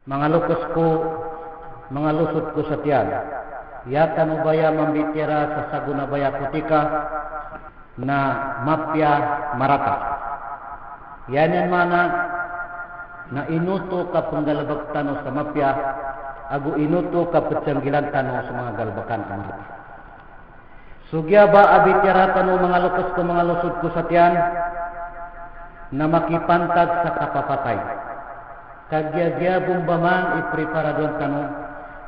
Mga lukosku, mga lusutku setian, ya tanubaya membitira sa sagunabaya kutika na mapya marata. Yan yan mana na inuto ka penggalabag tano sa mapya, agu inuto ka pecanggilan tano sa mga galabakan amarata. Sugya ba abitira tano mga lukosku, mga lusutku setian, na makipantag sa kapapatay. Kagya-gya bumbaman ipreparaduan tano,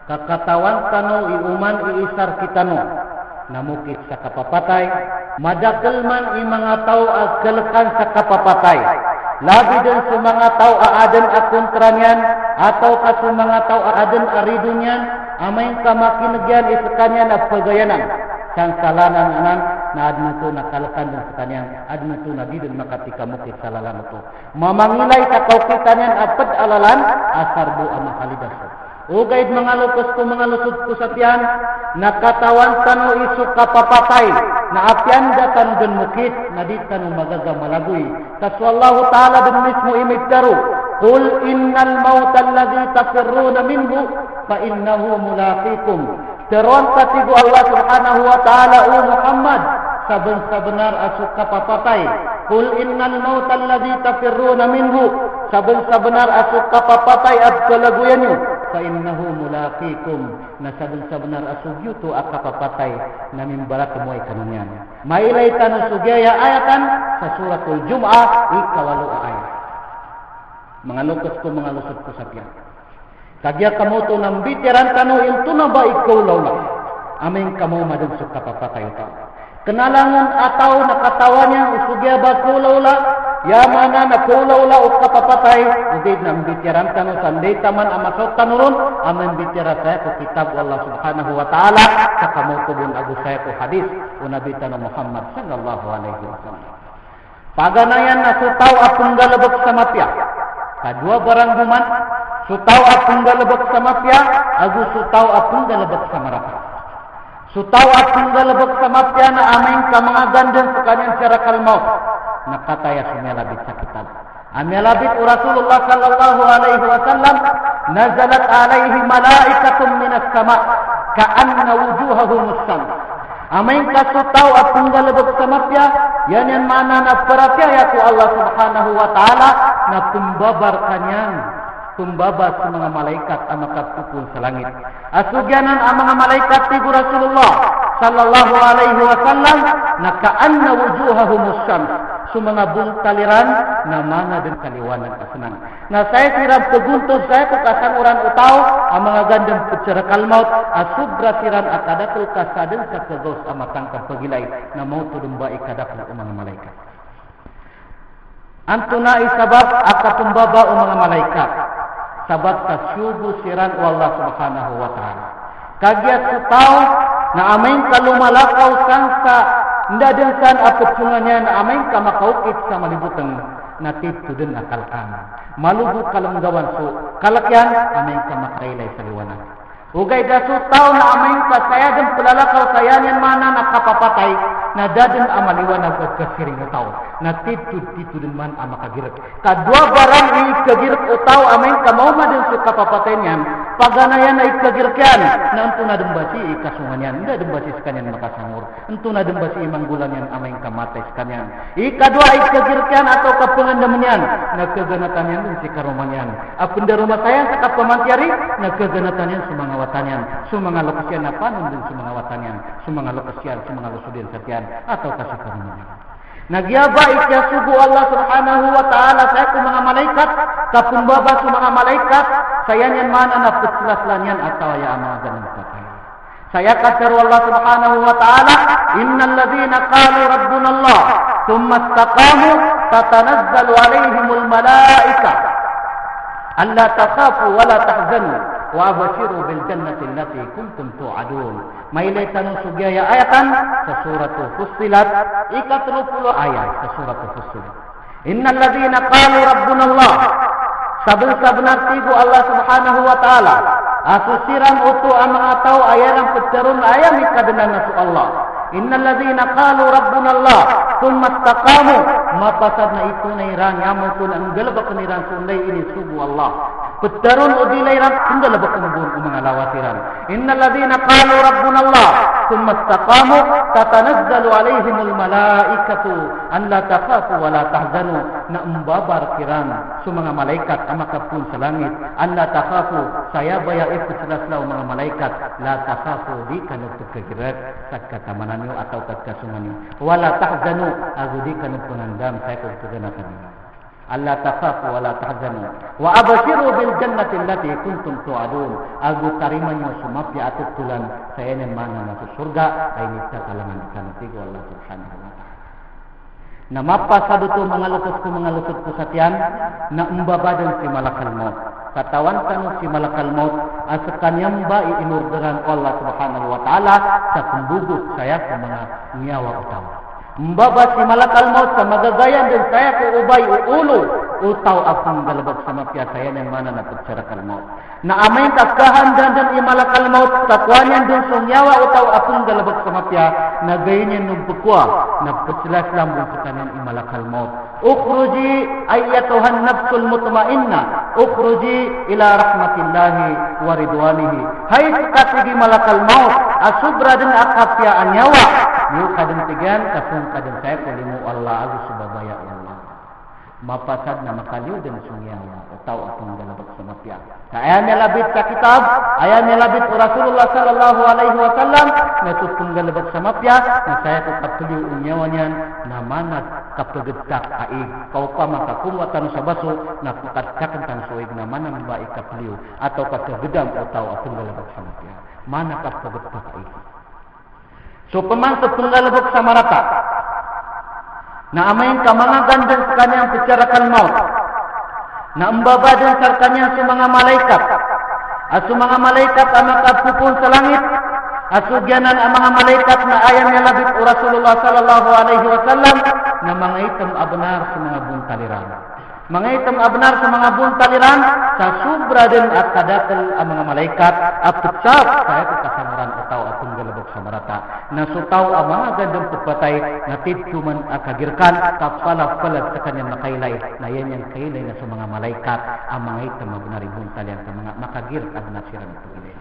kakatawan tano iuman iisar kitano, namukit sa kapapatay, madakal man mga tao agkalakan sa kapapatay. Labi din sa mga tao aadan akontra niyan, ataw ka sa mga tao aadan aridon niyan, amay kamakinagyan isakanyan at pagayanan. Sang salanan anan na adno to nakalakan din sa kanyang adno to na didin makatika mukit sa lalan to. Mamangilay ka kita niyan apad alalan asarbo ang makalidas. Ugay mga lukos ko mga lusod ko sa tiyan, nakatawan tano isu kapapatay, na apyan datan dun mukit, na di tano magagamalagoy. Kaso Allah Ta'ala dun mismo imigdaro, Qul innal mauta alladhi tafirruna minhu, fa innahu mulaqikum. Teruan katibu Allah Subhanahu wa Ta'ala o Muhammad, saben-sabenar asu kapapatay. Qul innal mauta alladhi tafirruna minhu, saben-sabenar asu kapapatay at kalaguyanyo. Fa innahu mulaqikum, na saben-sabenar asugyo to akapapatay na mimbalat mo ay kanunyan. Mailay tano sugyaya ayatan sa suratul Jum'ah ikawalo ayat. Mga lukos ko, mga lusot ko sa tiyan. Kagya kamo to nang bitiran tano ilto na ba ikaw lawla? Aming kamo madun sa kapapatay ta. Kenalangan ataw nakatawa niya usugya ba ko lawla? Yamana na ko lawla o kapapatay. Udid nang bitiran tano sanday taman amasok tanuron. Aming bitira saya ko kitab Allah Subhanahu wa Ta'ala. Sa kamo ko bun agu saya ko hadis. Unabita na Muhammad sallallahu alaihi wasallam. Paganayan na sutaw apong galabag sa mapya. Kadua barang buman. Sutaw apong galabag sa mapya, agu sutaw apong galabag sa marata. Sutaw apong galabag sa mapya na aming ka mga gandan sa kanyang sirakal maut. Nakataya sumelabit sa kitab. Amelabit o Rasulullah sallallahu alaihi wasallam, nazalat alaihi malaikatun minas sama, ka'anna wujuhahum musam. Aming ka sutaw apong galabag sa mapya, yan yan mana na paratyaya ko Allah Subhanahu wa Ta'ala na tumbabar kanyang tumbaba sa mga malaikat ang makapupul sa langit. Asugyanan ang mga malaikat tigo Rasulullah sallallahu alaihi wasallam na kaanna wujuhahum syams, sa mga bungtaliran na mana din kaliwanan kasenang. Na saya siram peguntos saya ko kasanguran utaw ang mga gandang pecara kalmaut asubra siran akadatul kasadeng sa kagos amatang kapagilay na mau tudumba ikadap ng mga malaikat. Antuna isabab akatumbaba o mga malaikat. Sabat kasyubu siran Allah Subhanahu wa Ta'ala. Kagyat sutaw na aming kalumalakaw sang sa ndadensan apetsungannya na aming kamakaukit sa malibutang natip tudun akalkan. Malubu kalanggawan so kalakyan aming kamakailay sa liwanan. Ugay da sutaw na aming pasaya dan pelalakaw sayanyan mana nakapapatay na daden amaliwanag at kasiring utaw. Natip-tip din man amakagirap. Kadua barang ikagirap utaw aming kamauma din sa kapapatay niyan. Paganayan na ikagirkyan na anto na dumbasi ikasungan yan. Hindi dumbasi sa kanyan makasangur. Anto na dumbasi imanggulan yan aming kamatay sa kanyan. Ikadua ikagirkyan atau kapangandaman yan. Nagkaganatan yan din si karuman yan. Apun da rumah sayang sa kapamantyari. Nagkaganatan yan sa mga watan yan. Sa mga lokasyan na panon din sa mga watan yan. Sa mga lokasyan, sa mga lusudin sa tiyan. Atau kasi karuman yan. Nagyaba ikyasubo Allah Subhanahu wa Ta'ala sa kong mga malaikat, kapumbaba sa mga malaikat, saya niyan mana na putslaslan yan at tawaya ang mga ganang patay. Saya kasaru Allah Subhanahu wa Ta'ala, innal ladhina qalu rabbuna Allah, thumma istaqamu, tatanazzalu alaihimul malaika, alla takhafu wa la tahzanu, wa abashiru bil jannati allati kuntum tu'adun. Mailay tanong sugyaya ayatan sa suratul Fussilat, 30 ayat sa suratul Fussilat. Innal ladhina qalu rabbuna Allah, saben-sabenar tigo Allah Subhanahu wa Ta'ala, asusiran utu ang mga tao ayalang pecerun ayam ikadenan nasu Allah. Innal ladhina qalu rabbuna Allah, thumma istaqamu, mapasad na ito na iran, yaman ko na ang galabak na iran sunday ini subu Allah. Betarun udilay ram tunggal ba kumbun mga lawatiran. Innal ladina qalu rabbuna Allah thumma istaqamu tatanazzalu alaihimul malaikatu an la takhafu wa la tahzanu. Na umbabar kiran sa mga malaikat amakapun sa langit an la takhafu saya baya iputlasla mga malaikat la takhafu di kanu pagkagirat sa katamanan niyo atau katkasungan niyo wala tahzanu agudi kanu penandam saya kaganakan niyo. Allah takhafu wa la tahzanu wa abshiru bil jannati allati kuntum tu'adun. Agu tariman niyo sumapya atut tulan saya nen mana na surga ay nita kalangan kanti ko Allah subhanahu wa ta'ala. Na mapasado to mga lukot ko satian na umbabadan si malakal maut. Katawan kanu si malakal maut as kanyang ba iinurderan Allah subhanahu wa ta'ala sa kumbugot saya sa mga nyawa utaw. Mbaba si malakal maut sa magagayan din saya ko ubay ulo utaw akong galabag sa mapya saya ng mana na pagsarakal maut. Na amay kakahan dan imalakal maut katwanyan din sa nyawa utaw akong galabag sa mapya na gayon yung bukwa na pagsilas lambong sa kanyang imalakal maut. Ukhruji ayyatuhan nafsul mutmainna ukhruji ila rahmatillahi wa ridwanihi. Hay katigi malakal maut asubra din akapya ang nyawa yu kadang tigan kasung kadang saya kulimu Allah agu subabaya Allah mapasad na makaliw din sungyawa utaw atong galabag sa mapya. Ayan nilabit sa kitab, ayan nilabit o Rasulullah sallallahu alaihi wasallam na tutong galabag sa mapya na saya ko kapiliw unyawa niyan na manat kapagagtak kaig kau pa makakumwatan sa baso na kukatkakan tan suig na manang ba ikapiliw atau kakagedam utaw atong galabag sa mapya mana kapagagtak kaig. So pemantap penggalabag sa marata na amain ka mga gandang sa kanyang pagsarakal maut na umbabadan sa kanyang sa mga malaikat at sa mga malaikat ang makapupun sa langit at sugyanan ang mga malaikat na ayam niya labit o Rasulullah sallallahu alaihi wasallam na mga itam abnar sa mga buntaliran. Mga itam abnar sa mga buntaliran sa subra din at kadakal ang mga malaikat at tutsap sa ito kasangaran utaw at penggalabag sa marata na sutaw ang mga gandang pagpatay na tidtuman akagirkan kapsalap-palad sa kanyang makailay na yan yung kailay na sa mga malaikat ang mga itam abnar buntaliran sa mga makagir at nasirang pagilay.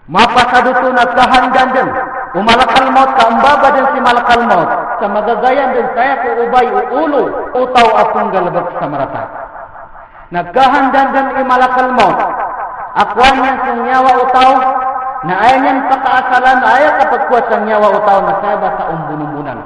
Mapasado to nagkahandan din umalakal maut ka umbaba din si malakal maut sa magagayan din saya ko ubay ulo utaw atong galabag sa marata. Nagkahandan din imalakal maut akwan niyan sa nyawa utaw na ayaw niyan pakaasalan ayaw kapagkuwas sa nyawa utaw na saba sa umbunumbunan.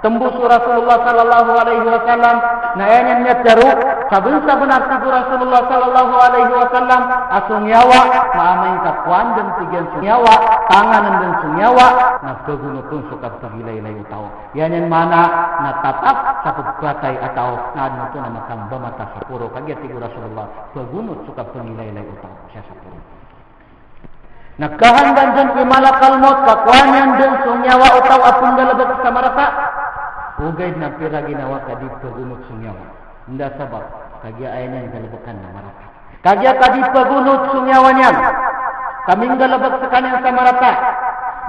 Tembus Rasulullah sallallahu alaihi wasallam na ayaw niyan niya teru sabun sa benar tibu Rasulullah sallallahu alaihi wasallam asung nyawa maamain kakwan dan tigan sunyawa tanganan dan sunyawa na kegunutun sukat pagilay-lay utaw. Yan yan mana na tatap sa pagpatay ataw na ano ito na makamba mata sa puro kagya tibu Rasulullah kegunut sukat pagilay-lay utaw siya sa puro. Nagkahandan dyan imalakal maut kakwan yan dyan sunyawa utaw atong galabag sa marata ugay na pira ginawa kadip kegunut sunyawa. Hindi sabab, kagya ay niyan galabakan na marata. Kagya kadip pagunot sungyawan yan. Kaming galabag sa kanyang sa marata.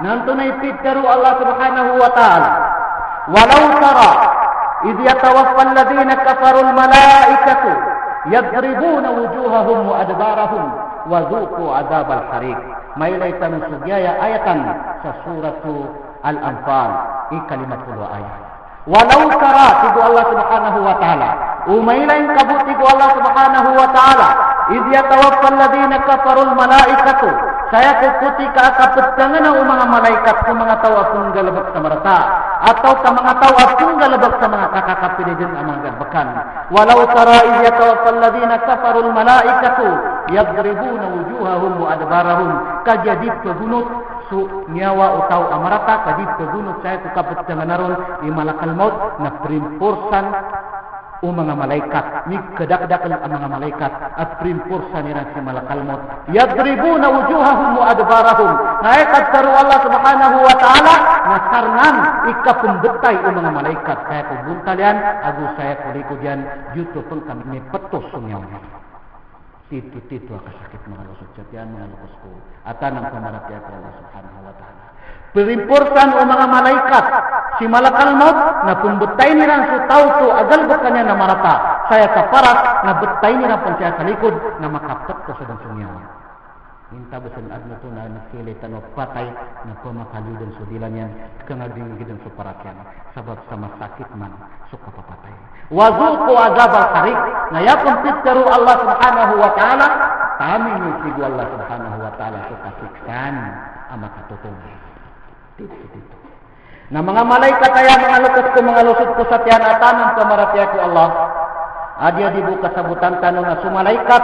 Nanto na ipitero Allah subhanahu wa ta'ala. Walau tara, idh yatawaffa alladhina kafaru al-malaikatu yadribuna wujuhahum wa adbarahum wa dhuqu adhab al-hariq. May laytan sugyaya ayatan sa suratu Al-Anfal, ikalimatul ayat. Walau tara tibu Allah subhanahu wa ta'ala umailain kabut tibu Allah subhanahu wa ta'ala idh yatawaffa alladhina kafarul malaikatu saya kukuti ka kapetangan ng mga malaikat sa mga tawapong galabag sa marata atau sa mga tawapong galabag sa mga kakakapilidin ang mga galbakan. Walau tara idh yatawaffa alladhina kafarul malaikatu yadribuna wujuhahum wa adbarahum kajadid kegunot su nyawa utaw amarata kadid kegunot saya ku kapetangan naron imalakal maut na primpursan o mga malaikat ni kadakdakan ang mga malaikat at primpursan nila si malakal maut yadribuna wujuhahum wa adbarahum na ikadtaru Allah subhanahu wa ta'ala na sarngan ikapumbetay o mga malaikat saya ku buntalian agu saya ku likudyan yuto pun kami ni petos sunyawa titu sakit mga lusot satian mga lukus ko atan ang pamaratya ko Allah subhanahu wa ta'ala perimpursan o mga malaikat si malakal maut na pumbutay nilang su tao to agal ba kanya na marata saya saparas na betay ni na saya sa likod na makaptat ko sa dansunyawa. Minta besan adno to na nakilitan o patay na pamakaludan so dilan yan kangagdinggidan so parakyan sabab sa masakit man so kapapatay. Wazuqu azab al-harik na yakumpit karu Allah subhanahu wa ta'ala kami ni sigu Allah subhanahu wa ta'ala so kasiksan ang makatutong. Dito. Na mga malaikat kaya mga lukas ko mga lusod ko sa tiyan at anong pamaratiya ko Allah. Adia dibuka sabutan tanong na sumalaikat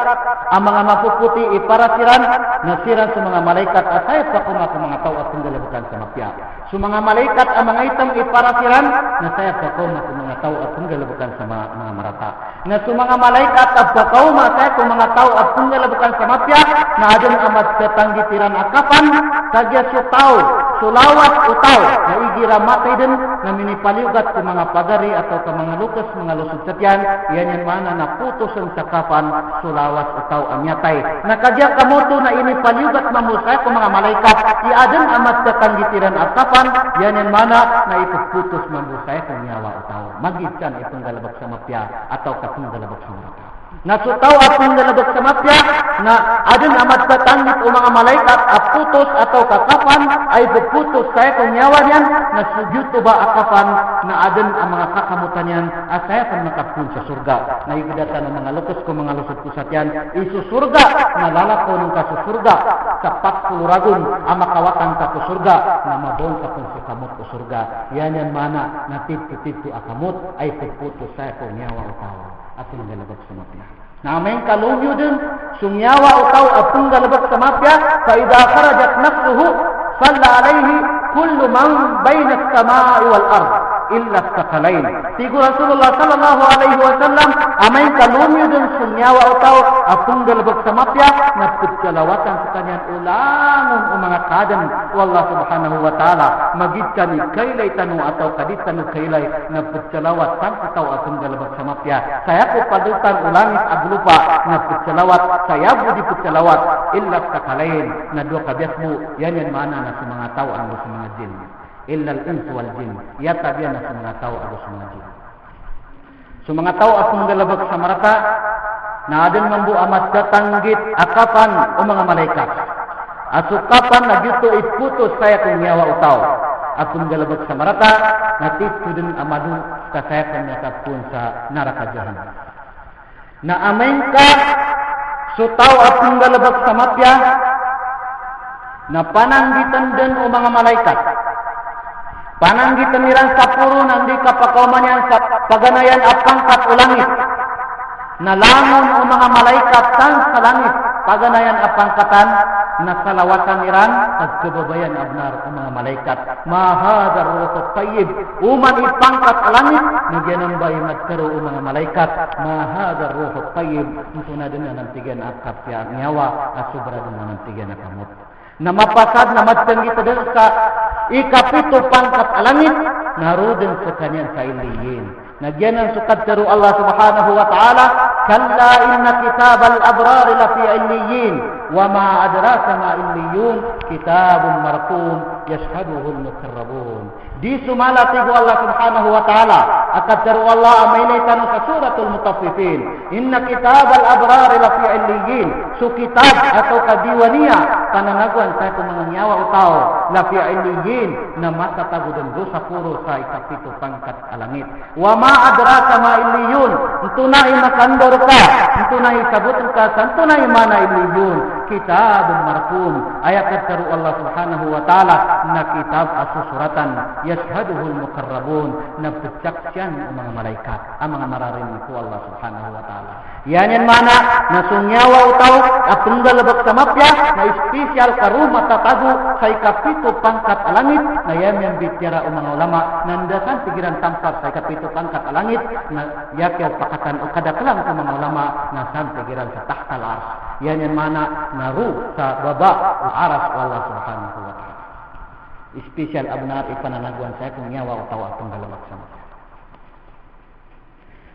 ang mga mapuputi iparasiran na siran sa mga malaikat at sayap sa kumako mga tao at tunggalabukan sa mapya. Sa mga malaikat ang mga itam iparasiran na sayap sa kumako mga tao at tunggalabukan sa mga marata. Na sa mga malaikat at bakaw masayap sa mga tao at tunggalabukan sa mapya na adon amat katanggitiran akapan kagya sa tao sulawat utaw na igira matay din na minipaliugat sa mga pagari atau sa mga lukas mga lusod sa tiyan yan yan mana na putos ang sakapan sulawat utaw amyatay na kagya kamoto na inipaliugat mamusay sa mga malaikat iadon amat katanggitiran akapan yan yan mana na ipuputos mamusay sa nyawa utaw magitsan itong galabak sa mapya atau katong galabak sa marata. Nasutaw atong galabak sa mapya na adon amat katanggit o mga malaikat at putos atau kakapan ay puputos saya kung nyawa yan na sugyut o ba akapan na adon ang mga kakamutan yan at saya kung nakapun sa surga. Naigidatan ng mga lukas ko mga lusod ko sa tiyan isusurga na lalako ng kasusurga sa pakpuluragon ang makawatan ka ko surga na mabon ka kung sa kamot ko surga. Yan yan mana na tip-tip akamot ay puputos saya kung nyawa o tao atong galabak sa mapya. Na may kalugyo din sumyawa utaw atong galabak sa mapya fa idha kharajat nafsuhu salla alayhi kullu man bayna as-samaa'i wal ard illa as-sakalain. Tigo Rasulullah sallallahu alaihi wasallam amay kalugyo din sumyawa utaw atong galabak sa mapya na pagkalawatan sa kanyan ulangon o mga kadan wallah subhanahu wa ta'ala magid kani kaylay tanu atau kadit tanu kaylay na pagkalawat sang utaw atong galabak sa mapya saya ko padutan ulangis aglupa na pagkalawat saya budi pagkalawat illa sakalain na dua kabiasmo yan yan mana na sa mga tao ang sa mga jin illa al-ins wal jin yata biya na sa mga tao ang sa mga jin sa mga tao atong galabak sa marata na adin mambu amat katanggit akapan o mga malaikat asukapan na dito iputos saya kung nyawa utaw atong galabak sa marata na tito din amadu kasaya kanya kapun sa naraka jahanam na amen ka sutaw atong galabak sa mapya na pananggitan din o mga malaikat pananggitan nilang sa puro nang di kapakauman yan sa paganayan at pangkat o langit na langon o mga malaikat sang sa langit paganayan at pangkatan na salawatan niran at kababayan abnar o mga malaikat mahadar ruhut tayyib uman ipangkat langit nagyanang bay magkaro o mga malaikat mahadar ruhut tayyib ito na din na nantigan at kapya nyawa at sobra din na nantigan na kamot na mapasad na matang ito din sa ikapito pangkat langit narudin sa kanyan sa iliyin nagyan ang sukat karo Allah subhanahu wa ta'ala kalla inna kitab al-abrar lafi illiyin wa ma adraka ma illiyun kitabun marqum yashhaduhu al-muqarrabun di sumalati ko Allah subhanahu wa ta'ala akat karo Allah amaylay tanong sa suratul mutaffifin inna kitab al-abrar lafi illiyin so kitab atau kadiwaniya pananagwan sa itong mga nyawa o tao lafi illiyin na matatagudan do sa puro sa ikapito pangkat alangit wa ma adraka ma illiyun ito na imakandor ka ito na isabutan ka santo na imana illiyun kitabun marqum ayakat karo Allah subhanahu wa ta'ala na kitab asusuratan yashhaduhu al-muqarrabun na pagsaksyan ang mga malaikat ang mga mararinig ko Allah subhanahu wa ta'ala yan yan mana na sunyawa utaw at tunggalabak sa mapya na espesyal karu matatago sa ikapito pangkat alangit na yan yan bitira o mga ulama nandasan pigiran tampar sa ikapito pangkat alangit na yakyaw pakatan o kadaklang sa mga ulama na san pigiran sa tahtal ars yan yan mana naru sa baba o aras o Allah subhanahu wa ta'ala espesyal abnar ipananagwan sa kung nyawa utaw at tunggalabak sa mapya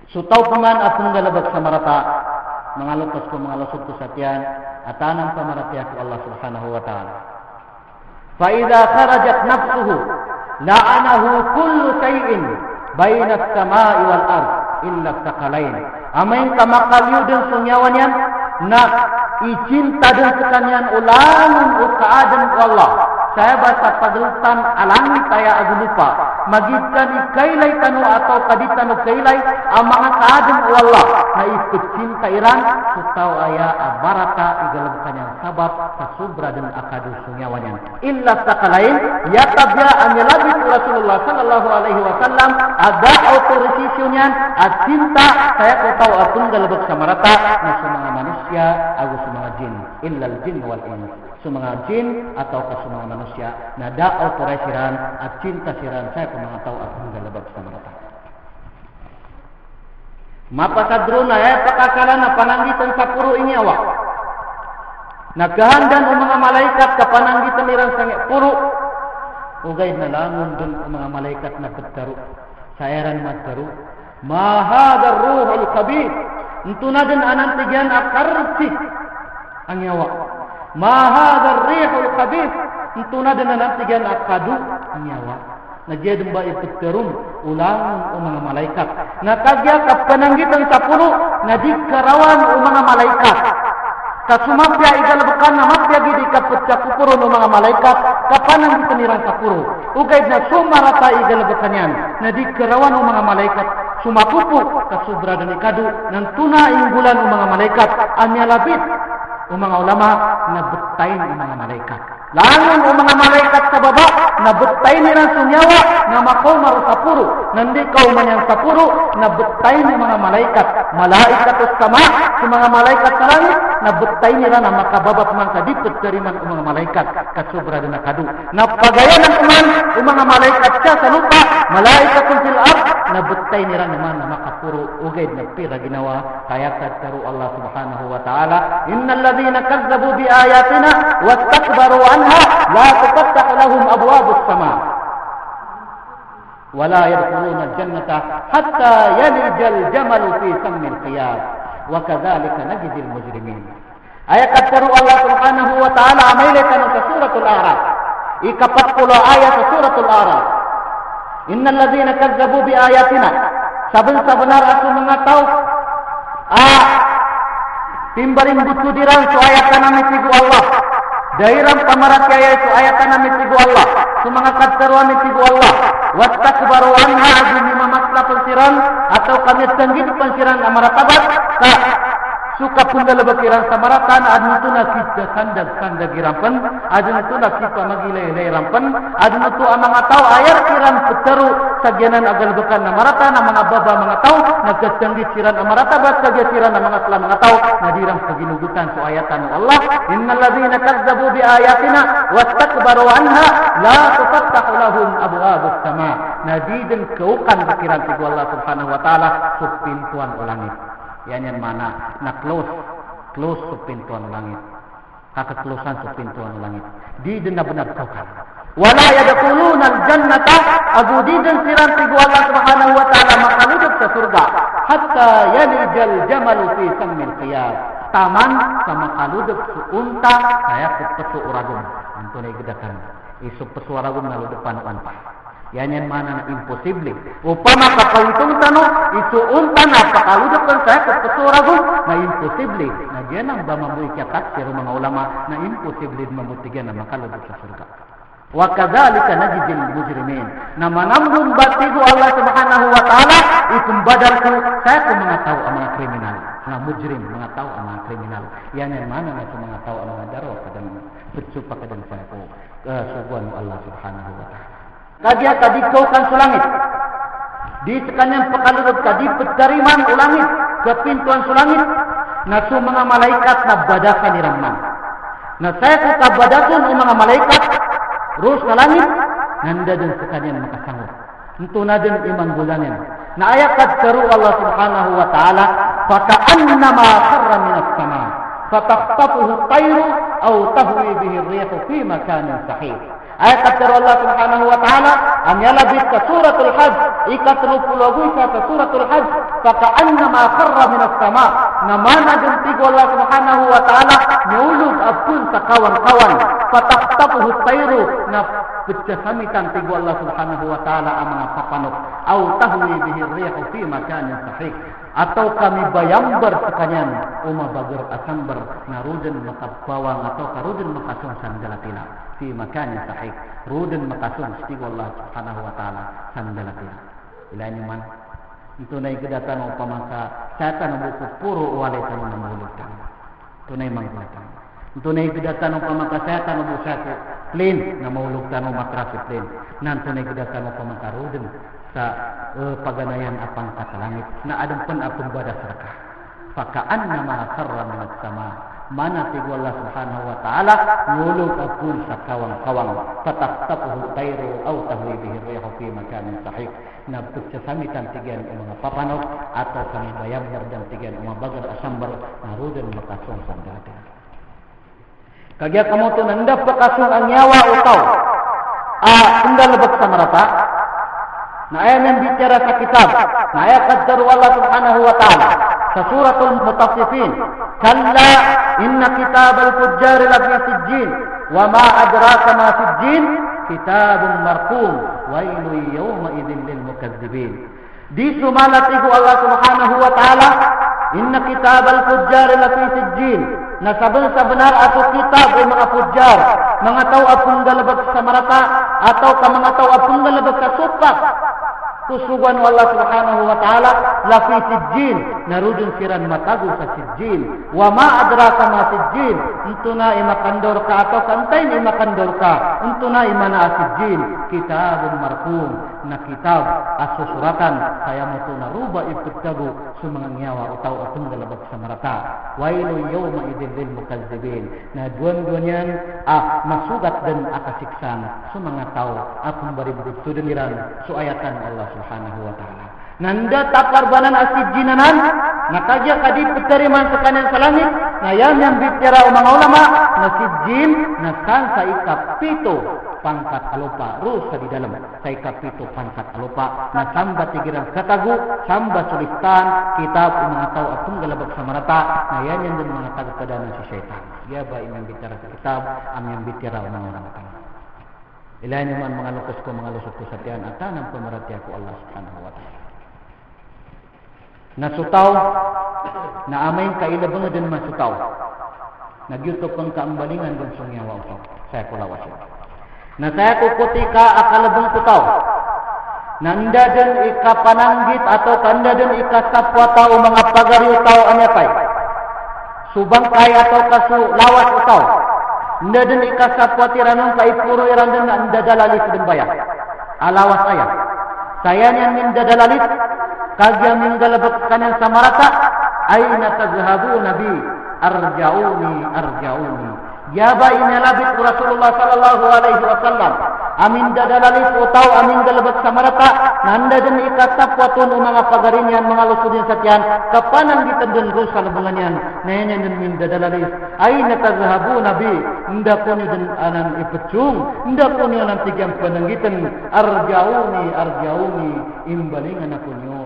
sutaw paman at tunggalabak sa marata mga lukas ko mga lusod ko sa tiyan at anang pamaratiya ko Allah subhanahu wa ta'ala fa idha kharajat nafsuhu la'anahu kullu shay'in bayna as-sama'i wal ard illa sakalain. Amain kamakaliu dan sunyawanyan nak icinta dan sekalian ulangan ukaadan Allah. Saya bahasa pagelutan alangi taya agu lupa. Magikan ikailay tanu atau kaditanu kailay amang kaadam Allah. Na ipecinta iran sutaw aya abarata igalabkan yang sabab kasubra dan akadu sunyawanyan. Illa sakalain yatabya amilabit Rasulullah sallallahu alaihi wasallam ada autorisasinya cinta saya ko tahu atun galabak samarata na sumanga manusia agu sumanga jin. Illal jin wal ins. Sumanga jin atau kasumanga manusia nada autorisiran cinta siran saya kumanga tahu atun galabak samarata. Mapakadruna pakakalan pananggitan sapuro ini awak. Nagahandan ang mga malaikat kapananggitan nirang sangi puro. Ugay na langon dun ang mga malaikat na pagtaro. Sayaran magtaro. Mahadar ruhul kabir. Ito na din anantigyan akarsik ang yawa. Mahadar ruhul kabir. Ito na din anantigyan akadu ang yawa. Najadong ba ipagtarong ulangon o mga malaikat. Nakagya kapananggitan sa puno na di karawan o mga malaikat. Kasumapya igalabakan na mapya gidi kapagkakupuro ng mga malaikat kapananggitan nirang kapuro. Ugay na sumarata igalabakan yan na di karawan o mga malaikat. Sumapupo kasubra dan ikadu ng tuna inggulan o mga malaikat. Anyalabit o mga ulama na betayin o mga malaikat. Langon o mga malaikat sa baba na betay nilang sunyawa na makaw maru sapuro. Nandi kaw man yang sapuro na betay ni mga malaikat. Malaikat o sama sa mga malaikat sa langit na betay nila na makababat man sa dipot kariman o mga malaikat kasubra din nakadu. Na pagayan ng uman o mga malaikat siya sa lupa. Malaikat o fil ard na betay nila naman na makapuro ugaid na pira ginawa kaya kadkaru Allah subhanahu wa ta'ala. Innal ladhina kazzabu bi ayatina wastakbaru anha la tufattahu lahum abwabus sama wala yadkhuluna al-jannata hatta yalijal jamalu fi sammil qiyas wa kadzalika najzil mujrimin. Ayat kadkaru Allah subhanahu wa ta'ala amailekan sa suratul A'raf. Ika-40 ayat sa suratul A'raf. Innal ladzina kazzabu bi ayatina saben-sabenar aku mengatau timbaring butudiran su ayatan nami tigu Allah. Dairam pamarat kaya su ayatan nami tigu Allah. Sumangat kadkaruan tigu Allah. Wastakbaru anha ajmi mamasla pensiran atau kami tenggit pensiran amaratabat ka suka punda lebakiran samaratan adun tu nak kita sandag girampan adun tu nak kita magilay rampan adun tu amang ataw ayar kiran peteru sagyanan agal bekan namarata na mga baba mga taw nagkatanggit siran amarata bat sagya siran na mga sala mga taw nadirang paginugutan so ayatan ng Allah innal ladzina kazzabu bi ayatina wastakbaru anha la tufattahu lahum abwabus sama nadiden kaukan pikiran ti Allah subhanahu wa taala sa pintuan langit. Yan mana na close sa pintuan langit. Kakaklosan sa pintuan langit. Di din na benar kaukan. Wala yadkhuluna al-jannata agu di din siran ti Allah subhanahu wa taala makaludok sa surga hatta yalijal jamalu fi sammil qiyas. Taman sa makaludok sa unta kaya pesu uragon. Anto na igdakan. Isu pesu uragon na ludepan pa. Yan mana na imposible. Upama kakawitong tano, isuunta na pakaludok kan saya kapasuragon na imposible. Na diyan ang bamabuy kiyakat pero mga ulama na imposible mamutigan na makaludok sa surga. Wa kadzalika najzil mujrimin. Na manambung batigo Allah subhanahu wa ta'ala itong badal ko saya ko mga tao ang mga kriminal. Na mujrim, mga tao ang mga kriminal. Yan mana na sa mga tao ang mga daro kadang putsupa kadang saya ko subuan Allah subhanahu wa ta'ala. Kadia kadikaw kan sulangit. Di sekanyang pakalurod kadi pagkariman ulangit ke pintuan sulangit na su mga malaikat na badakan irangman. Na saya ko kabadakon o mga malaikat rus na langit nanda din sekanyang makasangot. Ito na din imang bulanin. Na ayakad karu Allah subhanahu wa ta'ala faka'annama karra minas sama fataktapuhu tayru aw tahwi bihi rihu fi makanin sahih. Ayat kata Allah subhanahu wa ta'ala an yalabit ka suratul hajj ikatrupulagoy ka suratul hajj faka'annama karra minas sama namana gantigo Allah subhanahu wa ta'ala nyulog abun sa kawan-kawan pataktapuhu tayru na pecasamitan tigu Allah Subhanahu wa taala amang papanok au tahwi bihi rihu fi makanin sahih atau kami bayambar sekanyan bager asambar naruden makabawang atau karuden makasung sandalatina fi makanin sahih ruden makasung tigu Allah Subhanahu wa taala sandalatina ilanya man tunai kedatan upamaka setan buku puro wale kami namulutan tunai mangkulatan tunai kedatan upamaka setan buku satu plain namulutan matras plain nan tunai kedatan upamaka ruden sa paganayan apang kata langit na adem pun akun bada serkah fakaan nama karra minat sama mana tigu Allah Subhanahu wa taala nguluk akun sa kawang-kawang tataqtahu tayru au tahwi bihi rihu fi makanin sahih na pecasamitan tigian mga papanok atau kami bayam dan tigian mga bagar asambar narudan makasong sandada kagya kamu tu nanda pakasong ang nyawa utaw tunggal lebak samarata na ayat yang bicara sa kitab na ayat qaddaru Allah Subhanahu wa ta'ala sa suratul mutaffifin kalla inna kitabal fujjar lafi sijjin wa ma adraka ma sijjin kitabun marqum wailu yawma idzin lil mukazzibin di sumalatigu Allah Subhanahu wa ta'ala inna kitabal fujjar lafi sijjin na saben-sabenar atau kitab ay mga fujjar mga tao apong galabag sa marata atau ka mga tao apong galabag sa supak tusugan Allah Subhanahu wa ta'ala lafi sijjin narudun siran matagu sa sijjin wa ma adraka ma sijjin untu na imakandor ka atau kantay imakandor ka untu na imana sijjin kitabun marqum na kitab asusuratan saya mo to naruba iptagu sumanga nyawa utaw atong galabag sa marata wailu yawma idzin lil mukazzibin na duan-duanyan masugat dan akasiksan sumanga tao atong baribut sudeniran su ayatan Allah Subhanahu wa ta'ala nanda taparbanan asijinanan nakajya kadi petariman sekanan sa langit na yan yang bicara mga ulama na sijin na san sa ikapito pangkat alupa rusa di dalam sa ikapito pangkat alupa na samba tigiran katagu samba sulistan kitab mga tao atong galabag sa marata na yan yan din mga tagapadanan si syaitan ya ba yang bicara sa kitab yang bicara mga ulama ilahin naman mga lukas ko mga lusot ko sa tiyan at tanang pamarati ako Allah Subhanahu wa ta'ala nasutaw na amay kailabang din masutaw nagyutok ang kaambalingan dun sa nyawa ko saya kulawasin na saya kukuti ka akalabang tutaw nanda din ikapananggit atau kanda din ikasapwata o mga pagari utaw anyapay subangkay atau kasu lawas utaw nanda din ikasapwati ranong kaipuro iran din na andadalalis din baya alawas ayah saya niyan min dadalalis kagya min galabak kanan sa marata ay natazhabu nabi arjauni yaba inalabit Rasulullah sallallahu alaihi wasallam amin dadalalis utaw amin galabak sa marata nanda din ikasapwaton o mga pagarinyan mga lusudin sa tiyan kapanan ditandun ko sa labungan yan nayan din min dadalalis ay natazhabu nabi inda ko niyo din anang ipetsung inda ko niyo nang tigyang pananggitan arjauni imbalingan ako niyo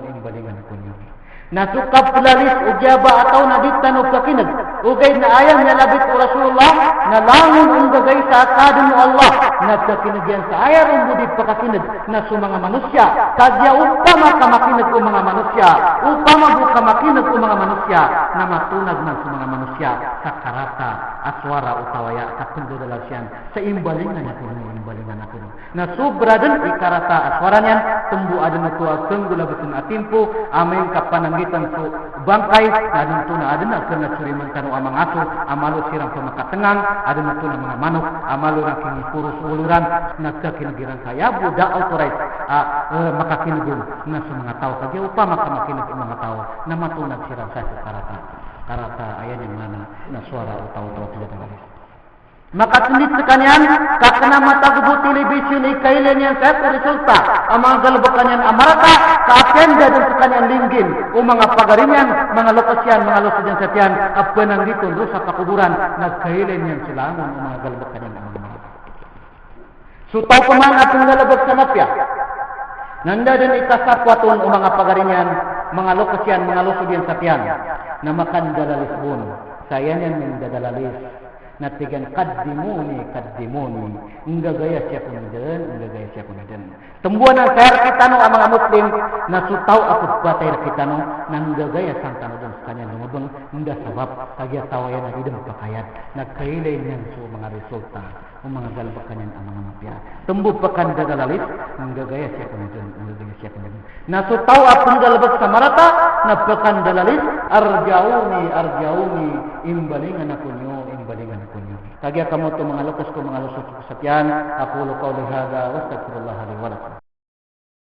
nasukap pelalis ujaba atau naditan o kakinag ugay na ayam niya labit o Rasulullah na langon ang gagay sa akadun mo Allah nagkakinagyan sa ayar ang budi pakakinag na sa mga manusya kagya upama kamakinag o mga manusya upama bukamakinag o mga manusya na matunag na sa mga manusya sa karata aswara o tawaya kapundudalasyan sa imbalingan ako na sobra din ikarata aswara niyan tumbu adan ito at tunggulabutin atimpo amay kapananggitan so bangkay adun to na adan at nagsuriman kanu amang aso amalo sirang pamakatengang adun ito na mga manok amalo na kinipurus uluran nagkakinagiran kaya buda authorized makakinugong na sa mga tao kaya upama kamakinig ang mga tao na matunag sirang sa karata ayan yung mana na suara o tao-tao tidak terlalu makatundit sa kanyan kakana matagubo television ikailan yan sa resulta ang mga galabakan yan amarata kaapyanda din sa kanyan linggin o mga pagarinyan mga lokasyan mga losadyan sa tiyan at pananggito sa kakuburan nagkailan yan sila ang mga galabakan yan ang mga marata so tao pa man atong galabag sa napya nanda din ikasapwaton o mga pagarinyan mga lokasyan mga losadyan sa tiyan na makandalalis bun sayan yan yung dadalalis natigan qaddimuni engga gaya siya kuniden tembuan ang sayar kita no ang mga muslim na sutaw ako batay kita no nang gagaya sang tanodon sa kanya lumabang hindi sabab kagya tawayan na idem pakayat nagkailay niyan so mga resulta o mga galbak kanyan ang mga mapya tumbu pakan dagalalis ang gagaya siya kuniden na sutaw akong galbak sa marata na pakan dalalis arjauni imbalingan ako nyo kagya kamu to mga lukas ko mga lusot ko sa tiyan ako qawli hada wa astaghfirullah li wa lakum